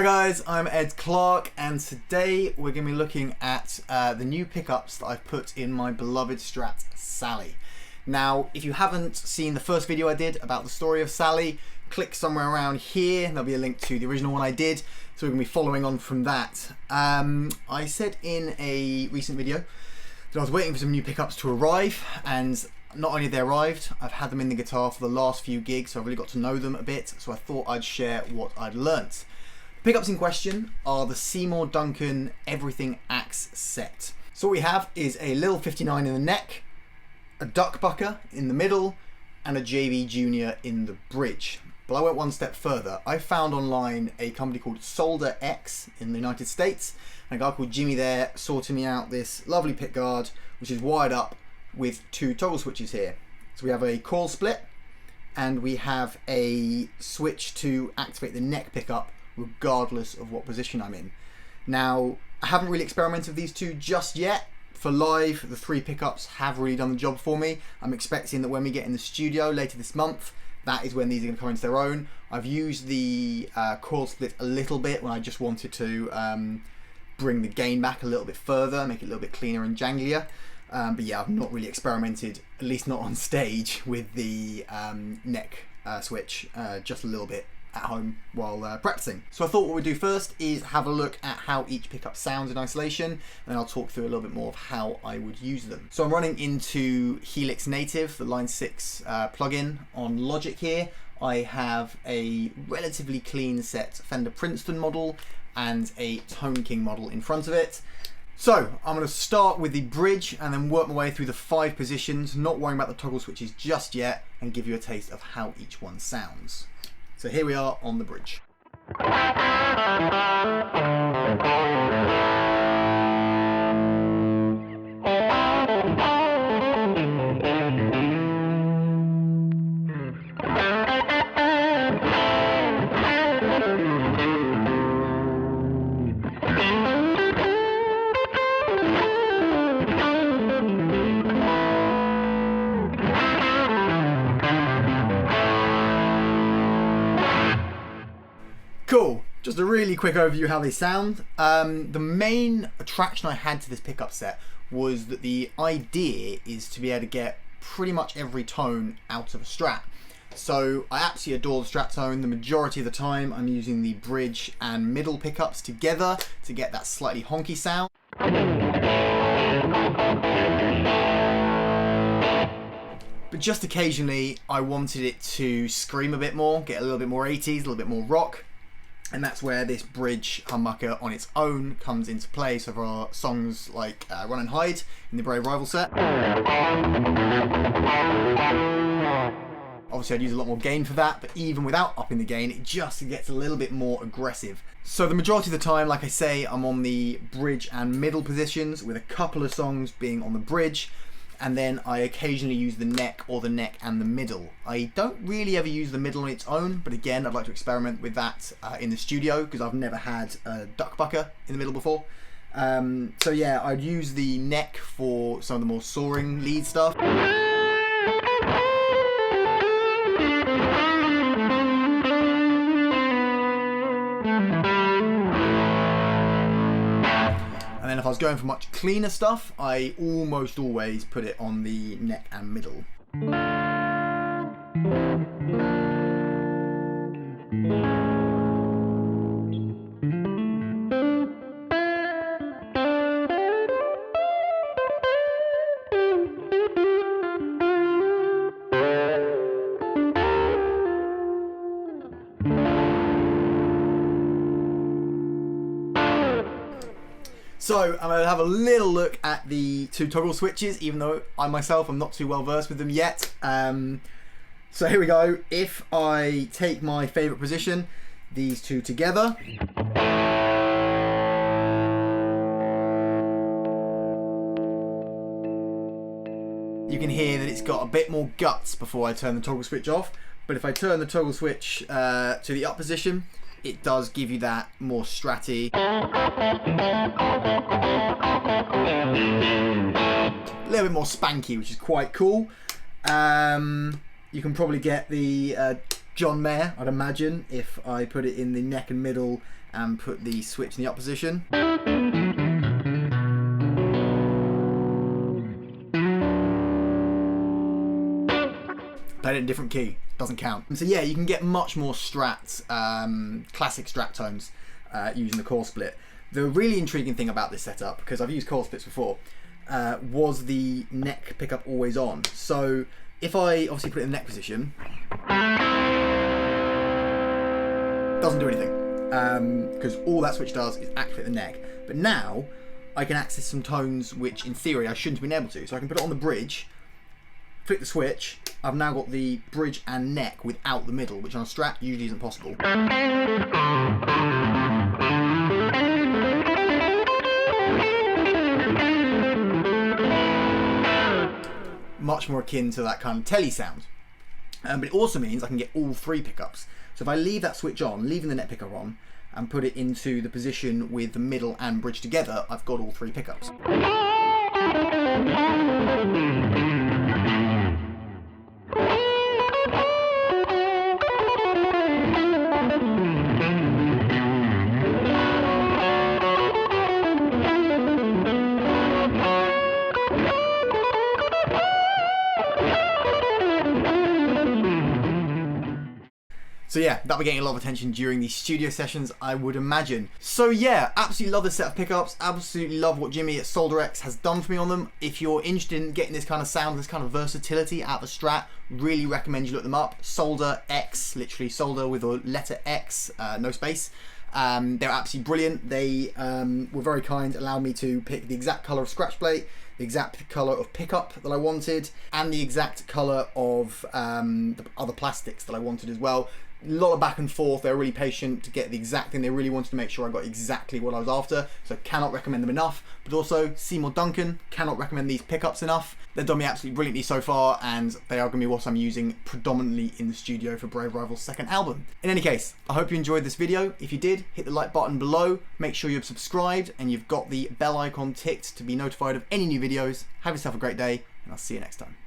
Hi guys, I'm Ed Clarke, and today we're going to be looking at the new pickups that I've put in my beloved Strat Sally. Now, if you haven't seen the first video I did about the story of Sally, click somewhere around here, there'll be a link to the original one I did, so we're going to be following on from that. I said in a recent video that I was waiting for some new pickups to arrive, and not only have they arrived, I've had them in the guitar for the last few gigs, so I've really got to know them a bit, so I thought I'd share what I'd learnt. Pickups in question are the Seymour Duncan Everything Axe set. So what we have is a Lil 59 in the neck, a duck bucker in the middle, and a JB Junior in the bridge. But I went one step further. I found online a company called SolderX in the United States, and a guy called Jimmy there sorted me out this lovely pick guard, which is wired up with two toggle switches here. So we have a coil split, and we have a switch to activate the neck pickup regardless of what position I'm in. Now, I haven't really experimented with these two just yet. For live, the three pickups have really done the job for me. I'm expecting that when we get in the studio later this month, that is when these are going to come into their own. I've used the coil split a little bit when I just wanted to bring the gain back a little bit further, make it a little bit cleaner and janglier. But yeah, I've not really experimented, at least not on stage, with the neck switch, just a little bit at home while practicing. So I thought what we'd do first is have a look at how each pickup sounds in isolation, and then I'll talk through a little bit more of how I would use them. So I'm running into Helix Native, the Line 6 plugin on Logic here. I have a relatively clean set Fender Princeton model and a Tone King model in front of it. So I'm going to start with the bridge and then work my way through the 5 positions, not worrying about the toggle switches just yet, and give you a taste of how each one sounds. So here we are on the bridge. Cool, just a really quick overview of how they sound. The main attraction I had to this pickup set was that the idea is to be able to get pretty much every tone out of a Strat. So I absolutely adore the Strat tone. The majority of the time I'm using the bridge and middle pickups together to get that slightly honky sound. But just occasionally I wanted it to scream a bit more, get a little bit more 80s, a little bit more rock. And that's where this bridge humbucker on its own comes into play. So for our songs like Run and Hide in the Brave Rival set. Obviously I'd use a lot more gain for that, but even without upping the gain, it just gets a little bit more aggressive. So the majority of the time, like I say, I'm on the bridge and middle positions, with a couple of songs being on the bridge. And then I occasionally use the neck or the neck and the middle. I don't really ever use the middle on its own, but again, I'd like to experiment with that in the studio because I've never had a duck bucker in the middle before. So yeah, I'd use the neck for some of the more soaring lead stuff. And then if I was going for much cleaner stuff, I almost always put it on the neck and middle. So I'm going to have a little look at the 2 toggle switches, even though I myself am not too well versed with them yet. So here we go. If I take my favourite position, these 2 together. You can hear that it's got a bit more guts before I turn the toggle switch off. But if I turn the toggle switch to the up position, it does give you that more stratty, a little bit more spanky, which is quite cool. You can probably get the John Mayer, I'd imagine, if I put it in the neck and middle and put the switch in the up position. Played it in a different key, doesn't count. And so yeah, you can get much more Strat, classic Strat tones using the core split. The really intriguing thing about this setup, because I've used core splits before, was the neck pickup always on. So if I obviously put it in the neck position, doesn't do anything, because all that switch does is activate the neck. But now I can access some tones which in theory I shouldn't have been able to. So I can put it on the bridge, flick the switch, I've now got the bridge and neck without the middle, which on a Strat usually isn't possible. Much more akin to that kind of telly sound. But it also means I can get all three pickups. So if I leave that switch on, leaving the neck pickup on, and put it into the position with the middle and bridge together, I've got all three pickups. So yeah, that'll be getting a lot of attention during these studio sessions, I would imagine. So yeah, absolutely love this set of pickups. Absolutely love what Jimmy at SolderX has done for me on them. If you're interested in getting this kind of sound, this kind of versatility out of a Strat, really recommend you look them up. SolderX, literally solder with a letter X, no space. They're absolutely brilliant. They were very kind, allowed me to pick the exact color of scratch plate, the exact color of pickup that I wanted, and the exact color of the other plastics that I wanted as well. A lot of back and forth. They were really patient to get the exact thing. They really wanted to make sure I got exactly what I was after, so cannot recommend them enough. But also Seymour, Duncan, cannot recommend these pickups enough. They've done me absolutely brilliantly so far, and they are going to be what I'm using predominantly in the studio for Brave Rival's second album. In any case, I hope you enjoyed this video. If you did, hit the like button below, make sure you've subscribed and you've got the bell icon ticked to be notified of any new videos. Have yourself a great day, and I'll see you next time.